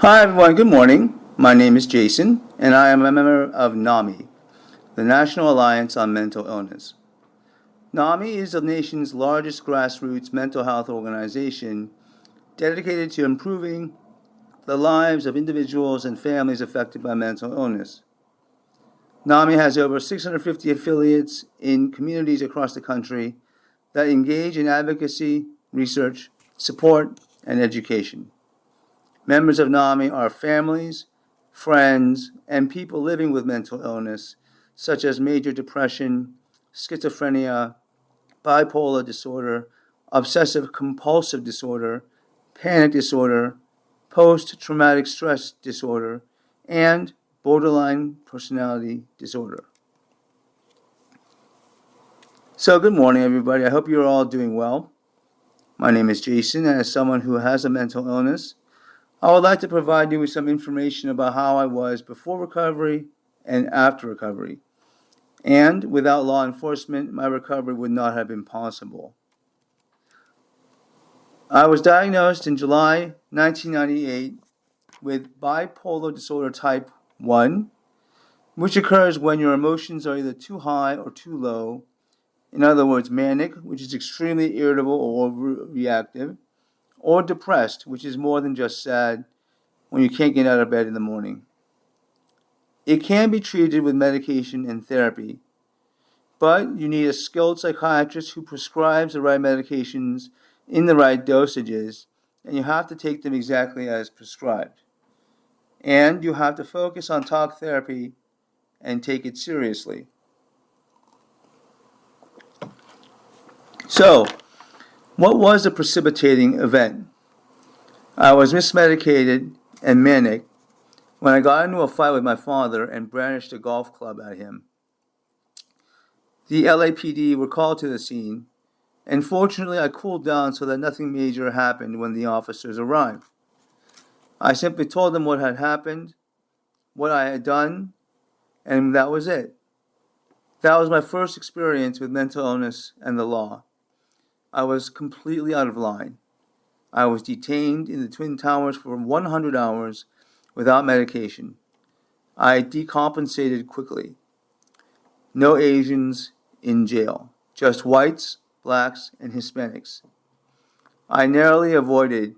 Hi everyone, good morning. My name is Jason, and I am a member of NAMI, the National Alliance on Mental Illness. NAMI is the nation's largest grassroots mental health organization dedicated to improving the lives of individuals and families affected by mental illness. NAMI has over 650 affiliates in communities across the country that engage in advocacy, research, support, and education. Members of NAMI are families, friends, and people living with mental illness, such as major depression, schizophrenia, bipolar disorder, obsessive-compulsive disorder, panic disorder, post-traumatic stress disorder, and borderline personality disorder. So good morning, everybody. I hope you're all doing well. My name is Jason, and as someone who has a mental illness, I would like to provide you with some information about how I was before recovery and after recovery. And without law enforcement, my recovery would not have been possible. I was diagnosed in July 1998 with bipolar disorder type 1, which occurs when your emotions are either too high or too low. In other words, manic, which is extremely irritable or overreactive, or depressed, which is more than just sad, when you can't get out of bed in the morning. It can be treated with medication and therapy, but you need a skilled psychiatrist who prescribes the right medications in the right dosages, and you have to take them exactly as prescribed. And you have to focus on talk therapy and take it seriously. So, what was the precipitating event? I was mismedicated and manic when I got into a fight with my father and brandished a golf club at him. The LAPD were called to the scene, and fortunately I cooled down so that nothing major happened when the officers arrived. I simply told them what had happened, what I had done, and that was it. That was my first experience with mental illness and the law. I was completely out of line. I was detained in the Twin Towers for 100 hours without medication. I decompensated quickly. No Asians in jail, just whites, blacks, and Hispanics. I narrowly avoided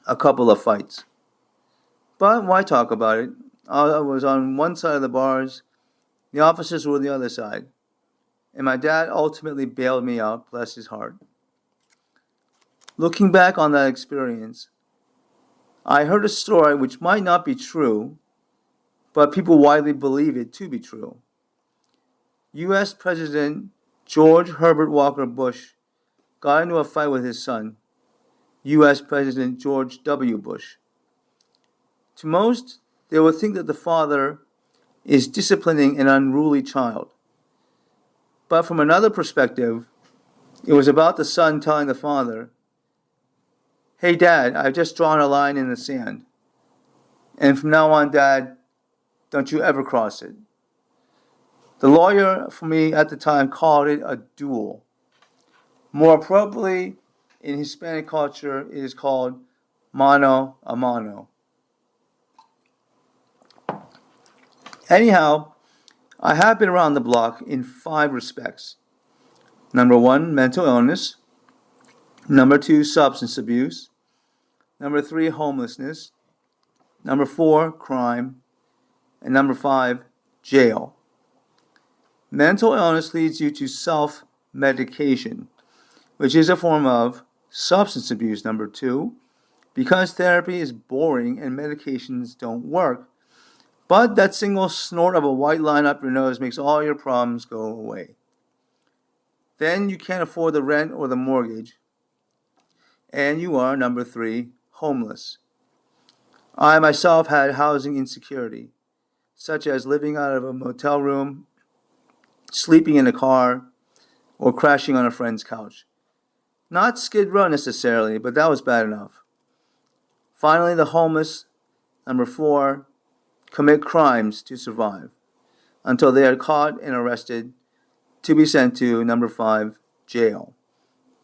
a couple of fights. But why talk about it? I was on one side of the bars, the officers were on the other side, and my dad ultimately bailed me out, bless his heart. Looking back on that experience, I heard a story which might not be true, but people widely believe it to be true. U.S. President George Herbert Walker Bush got into a fight with his son, U.S. President George W. Bush. To most, they would think that the father is disciplining an unruly child. But from another perspective, it was about the son telling the father, "Hey Dad, I've just drawn a line in the sand. And from now on, Dad, don't you ever cross it." The lawyer for me at the time called it a duel. More appropriately, in Hispanic culture, it is called mano a mano. Anyhow, I have been around the block in 5 respects. Number 1, mental illness. Number 2, substance abuse. Number 3, homelessness. Number 4, crime. And number 5, jail. Mental illness leads you to self-medication, which is a form of substance abuse. Number 2, because therapy is boring and medications don't work. But that single snort of a white line up your nose makes all your problems go away. Then you can't afford the rent or the mortgage, and you are, number 3, homeless. I myself had housing insecurity, such as living out of a motel room, sleeping in a car, or crashing on a friend's couch. Not Skid Row necessarily, but that was bad enough. Finally, the homeless, number 4, commit crimes to survive until they are caught and arrested to be sent to, number 5, jail.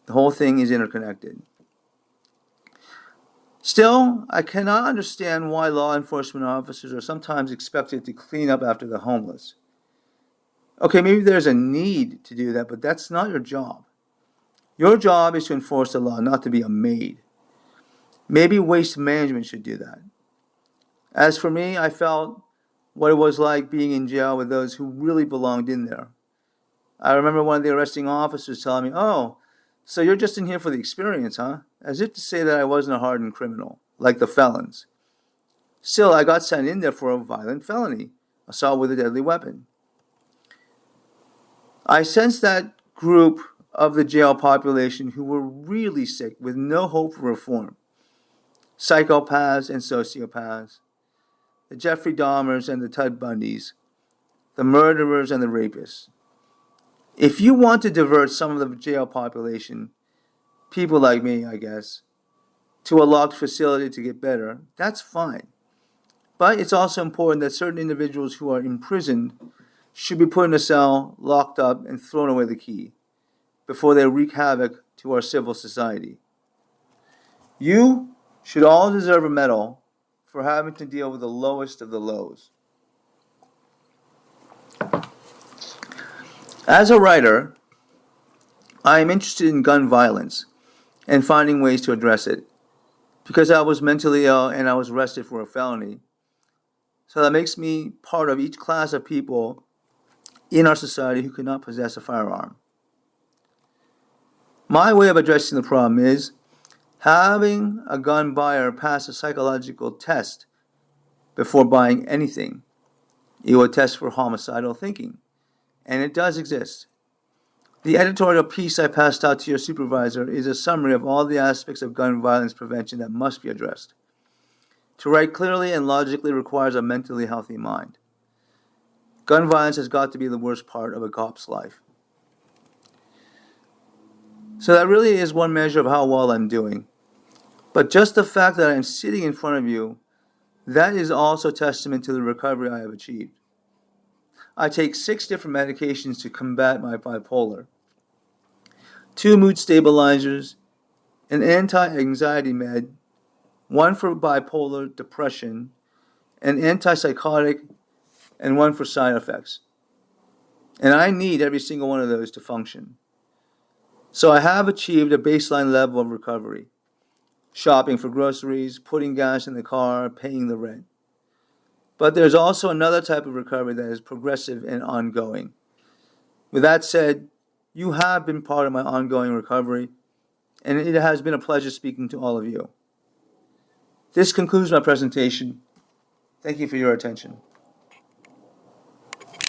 The whole thing is interconnected. Still, I cannot understand why law enforcement officers are sometimes expected to clean up after the homeless. Okay, maybe there's a need to do that, but that's not your job. Your job is to enforce the law, not to be a maid. Maybe waste management should do that. As for me, I felt what it was like being in jail with those who really belonged in there. I remember one of the arresting officers telling me, "Oh, so you're just in here for the experience, huh?" As if to say that I wasn't a hardened criminal, like the felons. Still, I got sent in there for a violent felony, assault with a deadly weapon. I sensed that group of the jail population who were really sick with no hope for reform. Psychopaths and sociopaths, the Jeffrey Dahmers and the Ted Bundys, the murderers and the rapists. If you want to divert some of the jail population, people like me, I guess, to a locked facility to get better, that's fine. But it's also important that certain individuals who are imprisoned should be put in a cell, locked up, and thrown away the key before they wreak havoc to our civil society. You should all deserve a medal for having to deal with the lowest of the lows. As a writer, I am interested in gun violence and finding ways to address it, because I was mentally ill and I was arrested for a felony. So that makes me part of each class of people in our society who cannot possess a firearm. My way of addressing the problem is having a gun buyer pass a psychological test before buying anything. It will test for homicidal thinking, and it does exist. The editorial piece I passed out to your supervisor is a summary of all the aspects of gun violence prevention that must be addressed. To write clearly and logically requires a mentally healthy mind. Gun violence has got to be the worst part of a cop's life. So that really is one measure of how well I'm doing. But just the fact that I'm sitting in front of you, that is also testament to the recovery I have achieved. I take 6 different medications to combat my bipolar, 2 mood stabilizers, an anti-anxiety med, 1 for bipolar depression, an antipsychotic, and 1 for side effects. And I need every single one of those to function. So I have achieved a baseline level of recovery. Shopping for groceries, putting gas in the car, paying the rent. But there's also another type of recovery that is progressive and ongoing. With that said, you have been part of my ongoing recovery, and it has been a pleasure speaking to all of you. This concludes my presentation. Thank you for your attention.